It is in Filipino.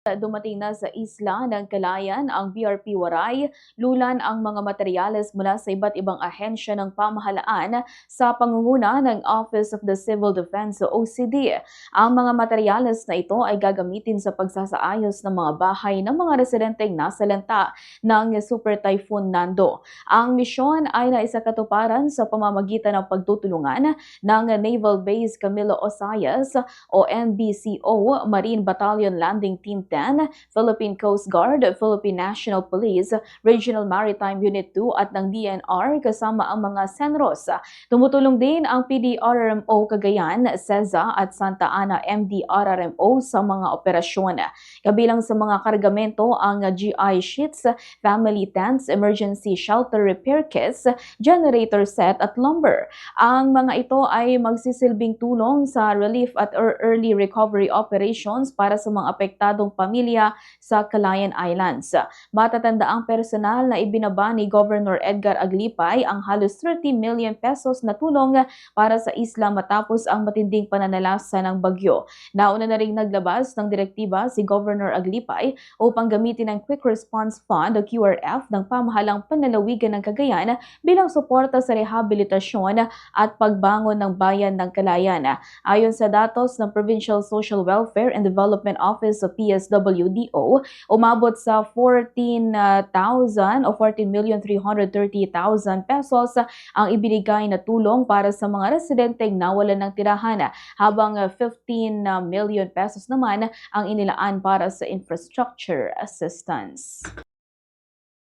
Dumating na sa isla ng Kalayan ang BRP Waray, lulan ang mga materyales mula sa iba't ibang ahensya ng pamahalaan sa pangunguna ng Office of the Civil Defense o OCD. Ang mga materyales na ito ay gagamitin sa pagsasaayos ng mga bahay ng mga residenteng nasalanta ng Super Typhoon Nando. Ang misyon ay naisakatuparan sa pamamagitan ng pagtutulungan ng Naval Base Camilo Osayas o NBCO, Marine Battalion Landing Team 10, Philippine Coast Guard, Philippine National Police, Regional Maritime Unit 2 at ng DNR kasama ang mga Senros. Tumutulong din ang PDRRMO Cagayan, SEZA at Santa Ana MDRRMO sa mga operasyon. Kabilang sa mga kargamento ang GI sheets, family tents, emergency shelter repair kits, generator set at lumber. Ang mga ito ay magsisilbing tulong sa relief at early recovery operations para sa mga apektadong pamilya sa Calayan Islands. Matatanda ang personal na ibinaba ni Governor Edgar Aglipay ang halos 30 million pesos na tulong para sa isla matapos ang matinding pananalasa ng bagyo. Nauna na ring naglabas ng direktiba si Governor Aglipay upang gamitin ang Quick Response Fund o QRF ng pamahalang panlalawigan ng Cagayan bilang suporta sa rehabilitasyon at pagbangon ng bayan ng Calayan. Ayon sa datos ng Provincial Social Welfare and Development Office o PSWDO, umabot sa 14,000 o 14,330,000 pesos ang ibinigay na tulong para sa mga residenteng nawalan ng tirahan, habang 15 million pesos naman ang inilaan para sa infrastructure assistance.